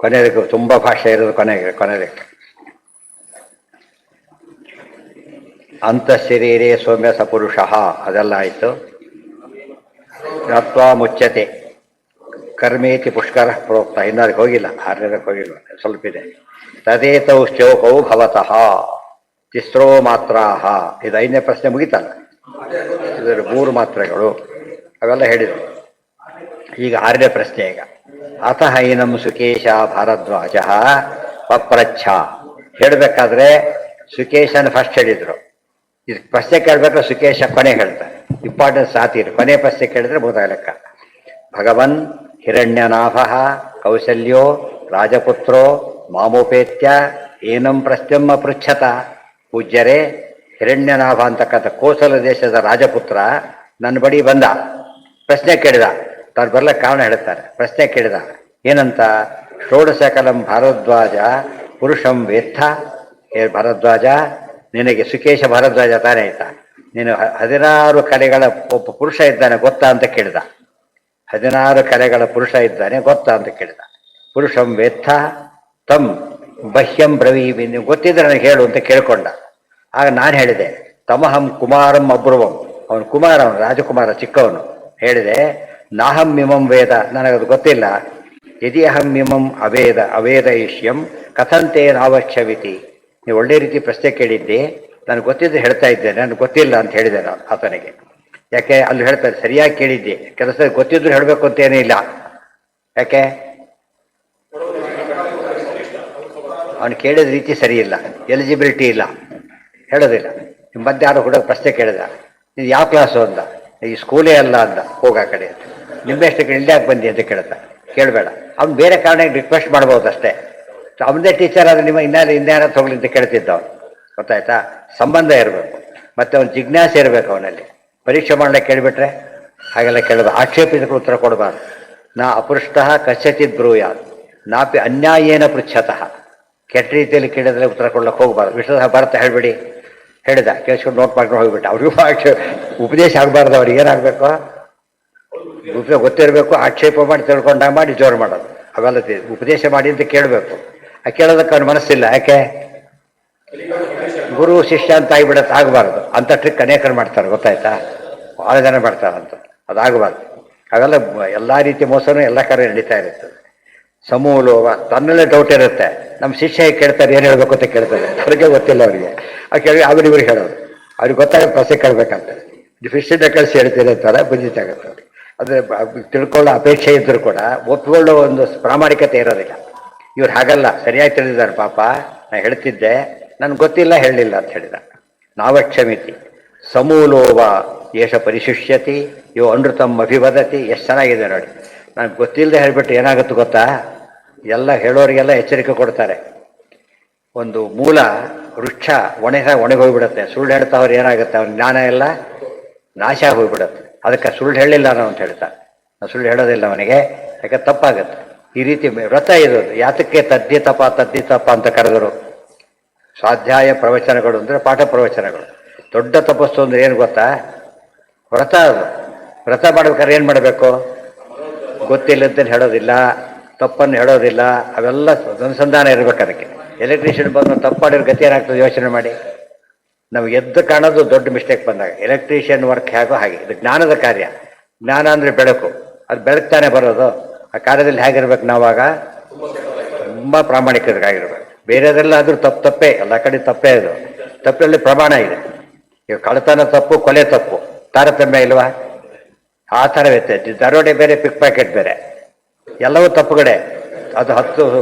ಕೊನೆಯದಕ್ಕೆ ತುಂಬ ಭಾಷೆ ಇರೋದು ಕೊನೆಯದಕ್ಕೆ. ಅಂತಃಶರೀರೇ ಸೌಮ್ಯ ಸಪುರುಷ ಅದೆಲ್ಲ ಆಯಿತು. ಜ್ಞಾತ್ವಾ ಮುಚ್ಚತೆ ಕರ್ಮೇತಿ ಪುಷ್ಕರ ಪ್ರೋಕ್ತ. ಇನ್ನು ಅದಕ್ಕೆ ಹೋಗಿಲ್ಲ, ಆರನೇದಕ್ಕೆ ಹೋಗಿಲ್ಲ, ಸ್ವಲ್ಪ ಇದೆ. ತದೇತೌ ಶ್ಲೋಕೌ ಭವತಃ ತಿಸ್ರೋ ಮಾತ್ರಾಹ. ಇದು 5ನೇ ಪ್ರಶ್ನೆ ಮುಗಿತಲ್ಲ, ಇದರ 3 ಮಾತ್ರೆಗಳು ಅವೆಲ್ಲ ಹೇಳಿದರು. ಈಗ 6ನೇ ಪ್ರಶ್ನೆ. ಈಗ ಅತಃ ಐನಂ ಸುಕೇಶ ಭಾರದ್ವಾಜ ಪಪ್ರಚ್ಛ. ಹೇಳಬೇಕಾದ್ರೆ ಸುಕೇಶನ ಫಸ್ಟ್ ಹೇಳಿದರು. ಇದು ಪ್ರಶ್ನೆ ಕೇಳಬೇಕಾದ್ರೆ ಸುಕೇಶ ಕೊನೆ ಹೇಳ್ತಾರೆ. ಇಂಪಾರ್ಟೆನ್ಸ್ ಸಾತಿರು ಕೊನೆ ಪ್ರಶ್ನೆ ಕೇಳಿದ್ರೆ ಲೆಕ್ಕ. ಭಗವನ್ ಹಿರಣ್ಯನಾಭ ಕೌಸಲ್ಯೋ ರಾಜಪುತ್ರೋ ಮಾಮೋಪೇತ್ಯ ಏನಂ ಪ್ರಶ್ನೆಂ ಅಪೃಚ್ಛತ. ಪೂಜ್ಯರೇ, ಹಿರಣ್ಯನಾಭ ಅಂತಕ್ಕಂಥ ಕೋಸಲ ದೇಶದ ರಾಜಪುತ್ರ ನನ್ನ ಬಳಿ ಬಂದ, ಪ್ರಶ್ನೆ ಕೇಳಿದ. ತಾನು ಬರ್ಲಕ್ಕೆ ಕಾರಣ ಹೇಳ್ತಾರೆ. ಪ್ರಶ್ನೆ ಕೇಳಿದ ಏನಂತ? ಷೋಡಶಕಲಂ ಭಾರದ್ವಾಜ ಪುರುಷಂ ವೇತ್ಥ. ಹೇ ಭಾರದ್ವಾಜ, ನಿನಗೆ ಸುಕೇಶ ಭಾರದ್ವಾಜ ತಾನೇ ಆಯ್ತಾ, ನೀನು 16 ಕಲೆಗಳ ಒಬ್ಬ ಪುರುಷ ಇದ್ದಾನೆ ಗೊತ್ತಾ ಅಂತ ಕೇಳಿದ. 16 ಕಲೆಗಳ ಪುರುಷ ಇದ್ದಾನೆ ಗೊತ್ತಾ ಅಂತ ಕೇಳಿದ. ಪುರುಷಂ ವೇತ್ಥ ತಂ ಬಹ್ಯಂ ಬ್ರವೀಮಿ. ನೀವು ಗೊತ್ತಿದ್ರೆ ನನಗೆ ಹೇಳು ಅಂತ ಕೇಳ್ಕೊಂಡ. ಆಗ ನಾನು ಹೇಳಿದೆ ತಮಹಂ ಕುಮಾರಂ ಅಬ್ರುವಂ. ಅವನು ಕುಮಾರ, ಅವನು ರಾಜಕುಮಾರ ಚಿಕ್ಕವನು. ಹೇಳಿದೆ ನಾಹಂ ಮಿಮಂ ವೇದ, ನನಗದು ಗೊತ್ತಿಲ್ಲ. ಯದಿ ಅಹಂ ಮಿಮಂ ಅವೇದಯಿಷ್ಯಂ ಕಥಂತೆ ನಾವಕ್ಷವಿತಿ. ನೀವು ಒಳ್ಳೆ ರೀತಿ ಪ್ರಶ್ನೆ ಕೇಳಿದ್ದೆ, ನನಗೆ ಗೊತ್ತಿದ್ದು ಹೇಳ್ತಾ ಇದ್ದೇನೆ, ನನಗೆ ಗೊತ್ತಿಲ್ಲ ಅಂತ ಹೇಳಿದೆ ನಾನು ಆತನಿಗೆ. ಯಾಕೆ ಅಲ್ಲಿ ಹೇಳ್ತಾರೆ ಸರಿಯಾಗಿ ಕೇಳಿದ್ದೆ, ಕೆಲಸ ಗೊತ್ತಿದ್ರು ಹೇಳಬೇಕು ಅಂತೇನೇ ಇಲ್ಲ. ಯಾಕೆ ಅವನು ಕೇಳಿದ ರೀತಿ ಸರಿ ಇಲ್ಲ, ಎಲಿಜಿಬಿಲಿಟಿ ಇಲ್ಲ, ಹೇಳೋದಿಲ್ಲ. ನಿಮ್ಮ ಮಧ್ಯೆ ಯಾರು ಹುಡುಗ ಪ್ರಶ್ನೆ ಕೇಳಿದ, ಇದು ಯಾವ ಕ್ಲಾಸು ಅಂದ. ಈ ಸ್ಕೂಲೇ ಅಲ್ಲ ಅಂದ. ಹೋಗ ಆ ಕಡೆ. ನಿಮ್ಮೆಷ್ಟಕ್ಕೆ ಇಲ್ಲಿ ಯಾಕೆ ಬಂದಿ ಅಂತ ಕೇಳ್ತಾ. ಕೇಳಬೇಡ. ಅವ್ನು ಬೇರೆ ಕಾರಣಕ್ಕೆ ರಿಕ್ವೆಸ್ಟ್ ಮಾಡ್ಬೋದು ಅಷ್ಟೇ. ಅವನದೇ ಟೀಚರ್ ಆದರೆ ನಿಮ್ಮ ಇನ್ಯಾರ ತಗೊಳ್ಳಿ ಅಂತ ಕೇಳ್ತಿದ್ದವನು. ಗೊತ್ತಾಯ್ತಾ? ಸಂಬಂಧ ಇರಬೇಕು, ಮತ್ತು ಅವನು ಜಿಜ್ಞಾಸೆ ಇರಬೇಕು ಅವನಲ್ಲಿ. ಪರೀಕ್ಷೆ ಮಾಡಲಿಕ್ಕೆ ಕೇಳಿಬಿಟ್ರೆ ಹಾಗೆಲ್ಲ ಕೇಳಬಾರ್ದು. ಆಕ್ಷೇಪಿಸಕ್ಕೆ ಉತ್ತರ ಕೊಡಬಾರ್ದು. ನಾ ಅಪೃಷ್ಟ ಕಶ್ಯಚಿತ್ ಬ್ರೂಯಾತ್ ನಾಪಿ ಅನ್ಯಾಯೇನ ಪೃಚ್ಛತಃ. ಕೆಟ್ಟ ರೀತಿಯಲ್ಲಿ ಕೇಳಿದ್ರೆ ಉತ್ತರ ಕೊಡ್ಲಿಕ್ಕೆ ಹೋಗಬಾರ್ದು. ವಿಷ್ಣು ಭಾರತ ಹೇಳ್ಬಿಡಿ ಹೇಳಿದ, ಕೇಳಿಸ್ಕೊಂಡು ನೋಟ್ ಮಾಡ್ಕೊಂಡು ಹೋಗ್ಬಿಟ್ಟ. ಅವ್ರಿಗೂ ಉಪದೇಶ ಆಗಬಾರ್ದು. ಅವ್ರಿಗೆ ಏನಾಗಬೇಕು? ಗೊತ್ತಿರಬೇಕು. ಆಕ್ಷೇಪ ಮಾಡಿ ತಿಳ್ಕೊಂಡಾಗ ಮಾಡಿ ಜೋರು ಮಾಡೋದು ಅವೆಲ್ಲ ಉಪದೇಶ ಮಾಡಿ ಅಂತ ಕೇಳಬೇಕು. ಆ ಕೇಳೋದಕ್ಕೆ ಅವ್ನ ಮನಸ್ಸಿಲ್ಲ. ಯಾಕೆ? ಗುರು ಶಿಷ್ಯ ಅಂತ ಆಗಿಬಿಡತ್ತೆ. ಆಗಬಾರ್ದು. ಅಂಥ ಟ್ರಿಕ್ ಅನೇಕರು ಮಾಡ್ತಾರೆ. ಗೊತ್ತಾಯ್ತಾ? ಭಾಳ ಜನ ಮಾಡ್ತಾರಂತ. ಅದಾಗಬಾರ್ದು. ಅವೆಲ್ಲ ಎಲ್ಲ ರೀತಿಯ ಮೋಸನೂ ಎಲ್ಲ ಕಡೆ ನಡೀತಾ ಇರುತ್ತದೆ. ಸಮೂಲೋವ ತನ್ನಲ್ಲೇ ಡೌಟ್ ಇರುತ್ತೆ. ನಮ್ಮ ಶಿಷ್ಯ ಕೇಳ್ತಾರೆ, ಏನು ಹೇಳಬೇಕು ಅಂತ ಕೇಳ್ತಾರೆ. ಅವ್ರಿಗೆ ಗೊತ್ತಿಲ್ಲ. ಅವರಿಗೆ ಆ ಕೇಳಿ ಅವ್ರಿಗೆ ಹೇಳೋದು. ಅವ್ರಿಗೆ ಗೊತ್ತಾಗುತ್ತೆ ಪ್ರಶ್ನೆ ಕೇಳಬೇಕಂತ. ಫಿಶ್ಶಿಂದ ಕಳಿಸಿ ಹೇಳ್ತೀರಿ ಅಂತಾರೆ, ಬುದ್ಧಿತಾಗುತ್ತೆ ಅವ್ರಿಗೆ. ಅಂದರೆ ತಿಳ್ಕೊಳ್ಳೋ ಅಪೇಕ್ಷೆ ಇದ್ದರೂ ಕೂಡ ಒಪ್ಪಿಕೊಳ್ಳೋ ಒಂದು ಪ್ರಾಮಾಣಿಕತೆ ಇರೋದಿಲ್ಲ. ಇವ್ರು ಹಾಗಲ್ಲ, ಸರಿಯಾಗಿ ತಿಳಿದಿದ್ದಾರೆ. ಪಾಪ ನಾನು ಹೇಳ್ತಿದ್ದೆ, ನನಗೆ ಗೊತ್ತಿಲ್ಲ, ಹೇಳಲಿಲ್ಲ ಅಂತ ಹೇಳಿದ. ನಾವಕ್ಷಮಿತಿ ಸಮೂಲೋವ ಏಷ ಪರಿಶುಷ್ಯತಿ ಯೋ ಅನೃತಂ ಅಭಿವದತಿ. ಎಷ್ಟು ಚೆನ್ನಾಗಿದೆ ನೋಡಿ. ನನಗೆ ಗೊತ್ತಿಲ್ಲದೆ ಹೇಳಿಬಿಟ್ಟು ಏನಾಗುತ್ತೆ ಗೊತ್ತಾ? ಎಲ್ಲ ಹೇಳೋರಿಗೆಲ್ಲ ಎಚ್ಚರಿಕೆ ಕೊಡ್ತಾರೆ. ಒಂದು ಮೂಲ ವೃಕ್ಷ ಒಣಗೋಗ್ಬಿಡುತ್ತೆ. ಸುಳ್ಳು ಹೇಳ್ತಾವ್ರು ಏನಾಗುತ್ತೆ? ಅವ್ನ ಜ್ಞಾನ ಎಲ್ಲ ನಾಶ ಹೋಗ್ಬಿಡುತ್ತೆ. ಅದಕ್ಕೆ ಸುಳ್ಳು ಹೇಳಿಲ್ಲ ನಾವು ಅಂತ ಹೇಳ್ತಾರೆ. ನಾವು ಸುಳ್ಳು ಹೇಳೋದಿಲ್ಲ ಅವನಿಗೆ, ಯಾಕೆ ತಪ್ಪಾಗುತ್ತೆ. ಈ ರೀತಿ ವ್ರತ ಇರೋದು. ಯಾತಕ್ಕೆ ತದ್ದಿತಪ ಅಂತ ಕರೆದರು? ಸ್ವಾಧ್ಯಾಯ ಪ್ರವಚನಗಳು ಅಂದರೆ ಪಾಠ ಪ್ರವಚನಗಳು. ದೊಡ್ಡ ತಪಸ್ಸು ಅಂದರೆ ಏನು ಗೊತ್ತಾ? ವ್ರತ. ಅದು ವ್ರತ ಮಾಡ್ಬೇಕಾದ್ರೆ ಏನು ಮಾಡಬೇಕು? ಗೊತ್ತಿಲ್ಲದಂತ ಹೇಳೋದಿಲ್ಲ, ತಪ್ಪನ್ನು ಹೇಳೋದಿಲ್ಲ. ಅವೆಲ್ಲ ಅನುಸಂಧಾನ ಇರಬೇಕು ಅದಕ್ಕೆ. ಎಲೆಕ್ಟ್ರಿಷಿಯನ್ ಬಂದು ತಪ್ಪು ಮಾಡಿರೋ ಗತಿ ಏನಾಗ್ತದೆ ಯೋಚನೆ ಮಾಡಿ. ನಾವು ಎದ್ದು ಕಾಣೋದು ದೊಡ್ಡ ಮಿಸ್ಟೇಕ್ ಬಂದಾಗ. ಎಲೆಕ್ಟ್ರಿಷಿಯನ್ ವರ್ಕ್ ಹೇಗೋ ಹಾಗೆ ಇದು ಜ್ಞಾನದ ಕಾರ್ಯ. ಜ್ಞಾನ ಅಂದರೆ ಬೆಳಕು. ಅದು ಬೆಳಗ್ತಾನೆ ಬರೋದು. ಆ ಕಾರ್ಯದಲ್ಲಿ ಹೇಗಿರ್ಬೇಕು? ನಾವಾಗ ತುಂಬ ಪ್ರಾಮಾಣಿಕರಾಗಿರ್ಬೇಕು. ಬೇರೆದೆಲ್ಲ ಆದರೂ ತಪ್ಪೇ, ಎಲ್ಲ ಕಡೆ ತಪ್ಪೇ. ಅದು ತಪ್ಪಲ್ಲಿ ಪ್ರಮಾಣ ಇದೆ. ಈಗ ಕಳ್ಳತನ ತಪ್ಪು, ಕೊಲೆ ತಪ್ಪು, ತಾರತಮ್ಯ ಇಲ್ವಾ? ಆ ಥರ ವ್ಯತ್ಯಾಸ. ದರೋಡೆ ಬೇರೆ, ಪಿಕ್ ಪ್ಯಾಕೆಟ್ ಬೇರೆ, ಎಲ್ಲವೂ ತಪ್ಪುಗಡೆ. ಅದು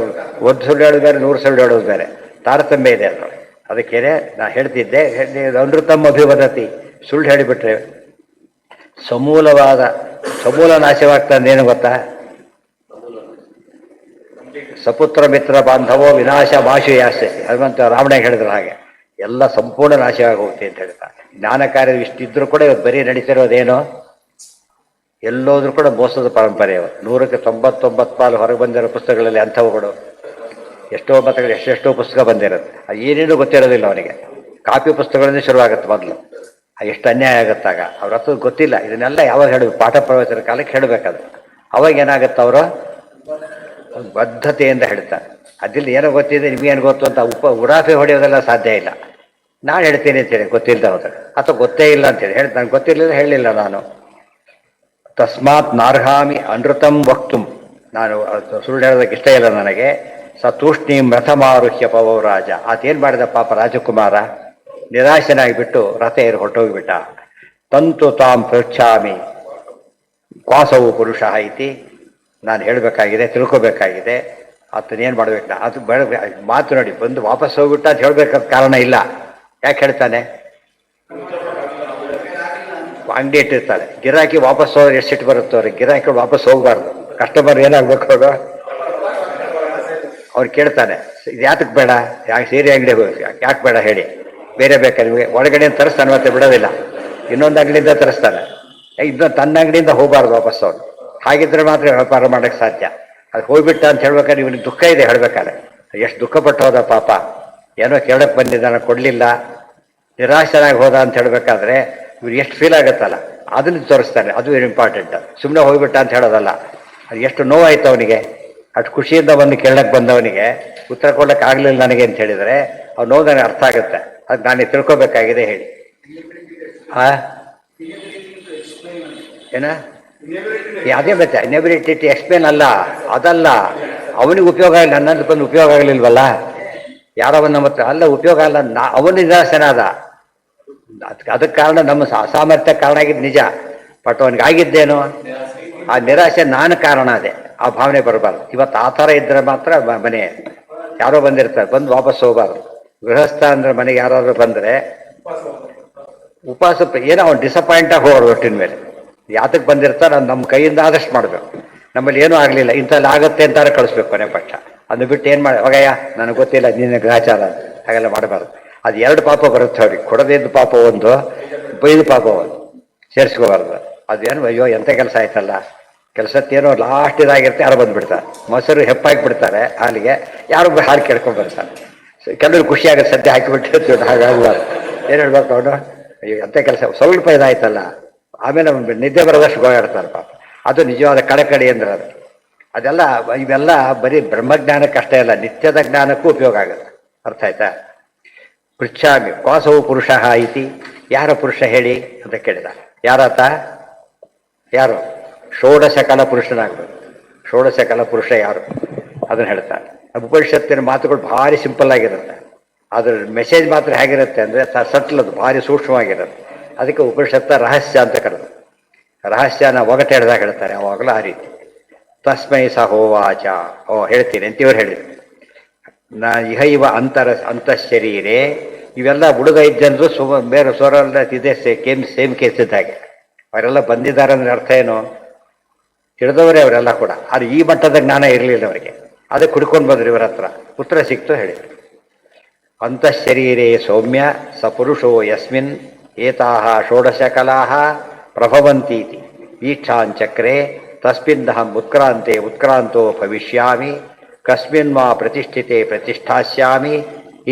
1 ಸುಳ್ಳು ಹೇಳೋದು ಬೇರೆ, 100 ಸುಳ್ಳು ಹೇಳೋದು ಬೇರೆ. ತಾರತಮ್ಯ ಇದೆ ಅದು. ಅದಕ್ಕೇನೆ ನಾನು ಹೇಳ್ತಿದ್ದೆ, ಅನೃತಂ ಅಭಿವದತಿ. ಸುಳ್ಳು ಹೇಳಿಬಿಟ್ರೆ ಸಮೂಲ ನಾಶವಾಗ್ತಂದೇನು ಗೊತ್ತಾ? ಸಪುತ್ರ ಮಿತ್ರ ಬಾಂಧವೋ ವಿನಾಶ ಮಾಶುಯಾಸೆ. ಹನುಮಂತ ರಾವಣಗೆ ಹೇಳಿದ್ರು ಹಾಗೆ. ಎಲ್ಲ ಸಂಪೂರ್ಣ ನಾಶವಾಗಿ ಹೋಗುತ್ತೆ ಅಂತ ಹೇಳ್ತಾ. ಜ್ಞಾನ ಕಾರ್ಯ ಇಷ್ಟಿದ್ರೂ ಕೂಡ ಇವತ್ತು ಬರೀ ನಡೀತಿರೋದೇನೋ, ಎಲ್ಲೋದ್ರೂ ಕೂಡ ಮೋಸದ ಪರಂಪರೆ. 100ಕ್ಕೆ 99 ಪಾಲು ಹೊರಗೆ ಬಂದಿರೋ ಪುಸ್ತಕಗಳಲ್ಲಿ ಅಂಥವುಗಳು ಎಷ್ಟೋ ಮತಗಳು, ಎಷ್ಟೆಷ್ಟೋ ಪುಸ್ತಕ ಬಂದಿರುತ್ತೆ. ಏನೇನು ಗೊತ್ತಿರೋದಿಲ್ಲ ಅವನಿಗೆ. ಕಾಪಿ ಪುಸ್ತಕಗಳಿಂದ ಶುರುವಾಗುತ್ತೆ ಮೊದಲು. ಎಷ್ಟು ಅನ್ಯಾಯ ಆಗುತ್ತಾಗ ಅವ್ರ ಹತ್ರ ಗೊತ್ತಿಲ್ಲ. ಇದನ್ನೆಲ್ಲ ಯಾವಾಗ ಹೇಳಬೇಕು? ಪಾಠ ಪ್ರವಚನ ಕಾಲಕ್ಕೆ ಹೇಳಬೇಕಾದ್ರೆ. ಅವಾಗ ಏನಾಗುತ್ತೆ? ಅವರು ಬದ್ಧತೆಯಿಂದ ಹೇಳ್ತಾನೆ. ಅದಿಲ್ಲ ಏನೋ ಗೊತ್ತಿದೆ ನಿಮಗೇನು ಗೊತ್ತು ಅಂತ ಉಡಾಫೆ ಹೊಡೆಯೋದೆಲ್ಲ ಸಾಧ್ಯ ಇಲ್ಲ. ನಾನು ಹೇಳ್ತೀನಿ ಅಂತೇಳಿ ಗೊತ್ತಿಲ್ಲದ ಹೋದ್ರೆ, ಅಥವಾ ಗೊತ್ತೇ ಇಲ್ಲ ಅಂತೇಳಿ ಹೇಳಿ ನನಗೆ ಗೊತ್ತಿರಲಿಲ್ಲ ಹೇಳಲಿಲ್ಲ ನಾನು. ತಸ್ಮಾತ್ ನಾರ್ಹಾಮಿ ಅನೃತಂ ವಕ್ತುಂ, ನಾನು ಸುಳ್ಳು ಹೇಳೋದಕ್ಕೆ ಇಷ್ಟ ಇಲ್ಲ ನನಗೆ. ಸ ತೂಷ್ಣೀಂ ರಥಮಾರುಹ್ಯ ಪವರಾಜ, ಆತೇನು ಮಾಡಿದ ಪಾಪ ರಾಜಕುಮಾರ, ನಿರಾಶನಾಗಿಬಿಟ್ಟು ರಥ ಏರಿ ಹೊರಟೋಗ್ಬಿಟ್ಟ. ತಂತು ತಾಂ ಪೃಚ್ಛಾಮಿ ಕ್ವಾಸವು ಪುರುಷ ಐತಿ, ನಾನು ಹೇಳಬೇಕಾಗಿದೆ, ತಿಳ್ಕೊಬೇಕಾಗಿದೆ, ಆತನೇನು ಮಾಡ್ಬೇಕು. ಅದು ಮಾತು ನೋಡಿ, ಬಂದು ವಾಪಸ್ ಹೋಗ್ಬಿಟ್ಟ ಅಂತ ಹೇಳ್ಬೇಕಾದ ಕಾರಣ ಇಲ್ಲ. ಯಾಕೆ ಹೇಳ್ತಾನೆ? ಅಂಗಡಿ ಇಟ್ಟಿರ್ತಾರೆ, ಗಿರಾಕಿ ವಾಪಸ್ ಹೋದ್ರೆ ಎಷ್ಟು ಸಿಟ್ಟು ಬರುತ್ತೆ ಅವ್ರಿಗೆ. ಗಿರಾಕಿ ವಾಪಸ್ ಹೋಗ್ಬಾರ್ದು, ಕಸ್ಟಮರ್ ಏನಾಗ್ಬೇಕು ಅವರು, ಅವ್ರು ಕೇಳ್ತಾನೆ ಇದು ಯಾತಕ್ಕೆ ಬೇಡ, ಯಾಕೆ ಸೀರೆ ಅಂಗಡಿ ಯಾಕೆ ಬೇಡ ಹೇಳಿ, ಬೇರೆ ಬೇಕಾ ನಿಮಗೆ, ಒಳಗಡೆ ತರಿಸ್ತಾನೆ ಮತ್ತೆ ಬಿಡೋದಿಲ್ಲ, ಇನ್ನೊಂದು ಅಂಗಡಿಯಿಂದ ತರಿಸ್ತಾನೆ. ಇದನ್ನ ತನ್ನ ಅಂಗಡಿಯಿಂದ ಹೋಗಬಾರ್ದು ವಾಪಸ್ ಅವ್ರು. ಹಾಗಿದ್ರೆ ಮಾತ್ರ ವ್ಯಾಪಾರ ಮಾಡೋಕ್ಕೆ ಸಾಧ್ಯ. ಅದು ಹೋಗ್ಬಿಟ್ಟ ಅಂತ ಹೇಳ್ಬೇಕಾದ್ರೆ ಇವನಿಗೆ ದುಃಖ ಇದೆ ಹೇಳ್ಬೇಕಾದ್ರೆ, ಎಷ್ಟು ದುಃಖ ಪಟ್ಟು ಹೋದ ಪಾಪ, ಏನೋ ಕೇಳಕ್ಕೆ ಬಂದಿದ್ದಾನೆ ಕೊಡಲಿಲ್ಲ, ನಿರಾಶನಾಗಿ ಹೋದ ಅಂತ ಹೇಳ್ಬೇಕಾದ್ರೆ ಇವ್ರಿಗೆ ಎಷ್ಟು ಫೀಲ್ ಆಗುತ್ತಲ್ಲ, ಅದನ್ನು ತೋರಿಸ್ತಾನೆ. ಅದು ಇಂಪಾರ್ಟೆಂಟ್. ಸುಮ್ಮನೆ ಹೋಗ್ಬಿಟ್ಟ ಅಂತ ಹೇಳೋದಲ್ಲ. ಅದು ಎಷ್ಟು ನೋವಾಯ್ತು ಅವನಿಗೆ, ಅಷ್ಟು ಖುಷಿಯಿಂದ ಬಂದು ಕೇಳಕ್ಕೆ ಬಂದವನಿಗೆ ಉತ್ತರ ಕೊಡಕ್ಕೆ ಆಗಲಿಲ್ಲ ನನಗೆ ಅಂತ ಹೇಳಿದರೆ ಅವ್ನು ನೋವು ನನಗೆ ಅರ್ಥ ಆಗುತ್ತೆ. ಅದು ನಾನು ತಿಳ್ಕೊಬೇಕಾಗಿದೆ ಹೇಳಿ. ಏನ ಅದೇ ಮತ್ತೆ ಇನೆಬಿಲಿಟಿ ಟು ಎಕ್ಸ್ಪ್ಲೇನ್ ಅಲ್ಲ, ಅದಲ್ಲ. ಅವನಿಗೆ ಉಪಯೋಗ ಇಲ್ಲ, ನನ್ನದು ಬಂದು ಉಪಯೋಗ ಆಗಲಿಲ್ವಲ್ಲ, ಯಾರೋ ಒಂದು ನಮ್ಮ ಹತ್ರ ಅಲ್ಲ ಉಪಯೋಗ ಅಲ್ಲ, ಅವನು ನಿರಾಶನಾದ. ಅದಕ್ಕೆ ಕಾರಣ ನಮ್ಮ ಅಸಾಮರ್ಥ್ಯ ಕಾರಣ ಆಗಿದ್ದು ನಿಜ, ಬಟ್ ಅವನಿಗೆ ಆಗಿದ್ದೇನು, ಆ ನಿರಾಶೆ ನಾನು ಕಾರಣ ಅದೇ, ಆ ಭಾವನೆ ಬರಬಾರ್ದು. ಇವತ್ತು ಆ ಥರ ಇದ್ದರೆ ಮಾತ್ರ ಮನೆ ಯಾರೋ ಬಂದಿರ್ತಾರೆ, ಬಂದು ವಾಪಸ್ ಹೋಗಬಾರ್ದು. ಗೃಹಸ್ಥ ಅಂದ್ರೆ ಮನೆಗೆ ಯಾರಾದ್ರೂ ಬಂದರೆ ಉಪವಾಸ ಏನೋ ಅವ್ನು ಡಿಸಪಾಯಿಂಟ್ ಆಗಿ ಹೋಗೋರು ಒಟ್ಟಿನ ಮೇಲೆ. ಯಾತಕ್ಕೆ ಬಂದಿರ್ತಾರೆ ಅದು ನಮ್ಮ ಕೈಯಿಂದ ಆದಷ್ಟು ಮಾಡಬೇಕು. ನಮ್ಮಲ್ಲಿ ಏನೂ ಆಗಲಿಲ್ಲ, ಇಂಥಲ್ಲಿ ಆಗುತ್ತೆ ಅಂತಾರೆ ಕಳಿಸ್ಬೇಕು ಕೊನೆ ಪಕ್ಷ. ಅದನ್ನು ಬಿಟ್ಟು ಏನು ಮಾಡಿ ಹೋಗಯ್ಯ ನನಗೆ ಗೊತ್ತಿಲ್ಲ ನಿನ್ನ ಗ್ರಹಚಾರ ಹಾಗೆಲ್ಲ ಮಾಡಬಾರ್ದು. ಅದು ಎರಡು ಪಾಪ ಬರುತ್ತೆ ಅವ್ರಿಗೆ, ಕೊಡದಿದ್ದು ಪಾಪ ಒಂದು, ಬೈದು ಪಾಪ ಒಂದು ಸೇರಿಸ್ಕೋಬಾರ್ದು. ಅದೇನು ಅಯ್ಯೋ ಎಂಥ ಕೆಲಸ ಆಯ್ತಲ್ಲ, ಕೆಲಸತ್ತೇನೋ ಲಾಸ್ಟ್ ಇದಾಗಿರುತ್ತೆ, ಯಾರು ಬಂದುಬಿಡ್ತಾರೆ, ಮೊಸರು ಹೆಪ್ಪಾಕಿ ಬಿಡ್ತಾರೆ ಹಾಲಿಗೆ, ಯಾರು ಹಾಲು ಕೇಳ್ಕೊಂಡು ಬರ್ತಾರೆ. ಕೆಲವರು ಖುಷಿಯಾಗುತ್ತೆ ಸದ್ಯ ಹಾಕಿಬಿಟ್ಟಿರ್ತೀವಿ, ಹಾಗಾಗಬಾರ್ದು. ಏನು ಹೇಳ್ಬೇಕು ಅವನು, ಅಯ್ಯೋ ಎಂಥ ಕೆಲಸ ಸ್ವಲ್ಪ ಇದಾಯ್ತಲ್ಲ, ಆಮೇಲೆ ನಿದ್ದೆ ಬರೋದಷ್ಟು ಗೋಳಾಡ್ತಾರೆ ಪಾಪ. ಅದು ನಿಜವಾದ ಕಳಕಳಿ ಅಂದ್ರೆ ಅದು. ಅದೆಲ್ಲ ಇವೆಲ್ಲ ಬರೀ ಬ್ರಹ್ಮಜ್ಞಾನಕ್ಕೆ ಅಷ್ಟೇ ಅಲ್ಲ, ನಿತ್ಯದ ಜ್ಞಾನಕ್ಕೂ ಉಪಯೋಗ ಆಗುತ್ತೆ. ಅರ್ಥ ಆಯ್ತಾ? ಪೃಚ್ಛಾಮಿ ಕ್ವಾಸವು ಪುರುಷ ಐತಿ, ಯಾರ ಪುರುಷ ಹೇಳಿ ಅಂತ ಕೇಳಿದ. ಯಾರಾತ? ಯಾರು? ಷೋಡಶಕಲ ಪುರುಷನಾಗಬೇಕು. ಷೋಡಶಕಲ ಪುರುಷ ಯಾರು ಅದನ್ನು ಹೇಳ್ತಾರೆ. ಉಪನಿಷತ್ತಿನ ಮಾತುಗಳು ಭಾರಿ ಸಿಂಪಲ್ ಆಗಿರುತ್ತೆ, ಅದ್ರ ಮೆಸೇಜ್ ಮಾತ್ರ ಹೇಗಿರುತ್ತೆ ಅಂದರೆ ಸಟ್ಲದು ಭಾರಿ ಸೂಕ್ಷ್ಮವಾಗಿರುತ್ತೆ. ಅದಕ್ಕೆ ಉಪನಿಷತ್ತ ರಹಸ್ಯ ಅಂತ ಕರೆದು, ರಹಸ್ಯನ ಒಗಟೆ ಹಿಡ್ದಾಗ ಹೇಳ್ತಾರೆ ಅವಾಗಲೂ ಆ ರೀತಿ. ತಸ್ಮೈ ಸಹೋವಾಚ, ಹೇಳ್ತೀನಿ ಅಂತಿವ್ರು ಹೇಳಿದ್ರು. ಇಹೈವ ಅಂತಃಶರೀರೇ, ಇವೆಲ್ಲ ಹುಡುಗ ಇದ್ದಂದ್ರು ಬೇರೆ ಸ್ವರೆಲ್ಲ ಇದೆ ಸೇಮ್ ಕೇಸ್ ಇದ್ದಾಗೆ. ಅವರೆಲ್ಲ ಬಂದಿದ್ದಾರೆ ಅಂದ್ರೆ ಅರ್ಥ ಏನು, ತಿಳಿದವರೇ ಅವರೆಲ್ಲ ಕೂಡ. ಆದರೆ ಈ ಮಟ್ಟದ ಜ್ಞಾನ ಇರಲಿಲ್ಲ ಅವರಿಗೆ, ಅದಕ್ಕೆ ಹುಡ್ಕೊಂಡು ಬಂದ್ರು ಇವರ ಹತ್ರ. ಉತ್ತರ ಸಿಕ್ತು ಹೇಳಿದ್ರು. ಅಂತಃಶರೀರೇ ಸೌಮ್ಯ ಸ ಪುರುಷೋ ಯಸ್ಮಿನ್ ಏತಾಹ ಷೋಡಶ ಕಲಾಹ ಪ್ರಭವಂತೀತಿ ಈಕ್ಷಾಂಚಕ್ರೆ ತಸ್ಮಿನ್ನಹಂ ಉತ್ಕ್ರಾಂತೋ ಭವಿಷ್ಯಾಮಿ ಕಸ್ಮಿನ್ ವಾ ಪ್ರತಿಷ್ಠಿತೆ ಪ್ರತಿಷ್ಠಾಸ್ಯಾಮಿ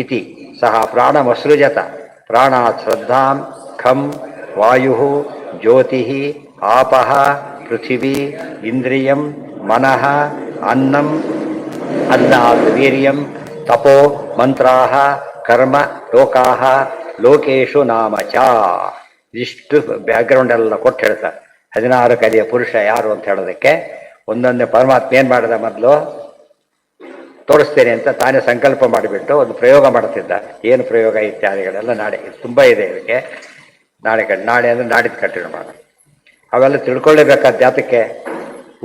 ಇತಿ ಸಹ ಪ್ರಾಣಮಸೃಜತ. ಪ್ರಾಣಾತ್ ಶ್ರದ್ಧಾಂ ಖಂ ವಾಯು ಜ್ಯೋತಿ ಆಪಃ ಪೃಥಿವೀ ಇಂದ್ರಿಯಂ ಮನಃ ಅನ್ನಂ ಅನ್ನಾತ್ ವೀರ್ಯಂ ತಪೋ ಮಂತ್ರಾಹ ಕರ್ಮ ಲೋಕಾಹ ಲೋಕೇಶು ನಾಮ ಚ. ಇಷ್ಟು ಬ್ಯಾಕ್ಗ್ರೌಂಡ್ ಎಲ್ಲ ಕೊಟ್ಟು ಹೇಳ್ತಾರೆ. 16 ಕಲಿಯ ಪುರುಷ ಯಾರು ಅಂತ ಹೇಳೋದಕ್ಕೆ ಒಂದೊಂದೇ ಪರಮಾತ್ಮ ಏನು ಮಾಡಿದ, ಮೊದಲು ತೋರಿಸ್ತೇನೆ ಅಂತ ತಾನೇ ಸಂಕಲ್ಪ ಮಾಡಿಬಿಟ್ಟು ಒಂದು ಪ್ರಯೋಗ ಮಾಡ್ತಿದ್ದ. ಏನು ಪ್ರಯೋಗ ಇತ್ಯಾದಿಗಳೆಲ್ಲ ನಾಳೆ ತುಂಬ ಇದೆ ಇದಕ್ಕೆ. ನಾಳೆ ಅಂದರೆ ನಾಡಿದ್ದು ಕಂಟಿನ್ಯೂ ಮಾಡೋಣ. ಅವೆಲ್ಲ ತಿಳ್ಕೊಳ್ಳೇಬೇಕಾದ ಜಾತಕ್ಕೆ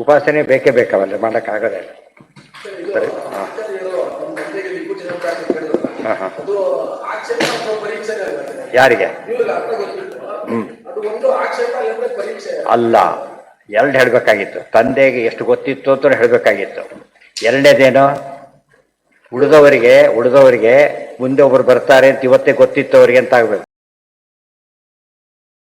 ಉಪಾಸನೆ ಬೇಕೇ ಬೇಕಾವಲ್ಲ, ಮಾಡೋಕ್ಕಾಗೋದೇ. ಸರಿ. ಹಾಂ ಹಾಂ ಹಾಂ. ಯಾರಿಗೆ? ಅಲ್ಲ, ಎರಡು ಹೇಳಬೇಕಾಗಿತ್ತು. ತಂದೆಗೆ ಎಷ್ಟು ಗೊತ್ತಿತ್ತು ಅಂತ ಹೇಳಬೇಕಾಗಿತ್ತು. ಎರಡನೇದೇನು, ಉಳಿದವರಿಗೆ ಮುಂದೆ ಒಬ್ಬರು ಬರ್ತಾರೆ ಅಂತ ಇವತ್ತೇ ಗೊತ್ತಿತ್ತು ಅವರಿಗೆ ಅಂತ ಆಗಬೇಕು.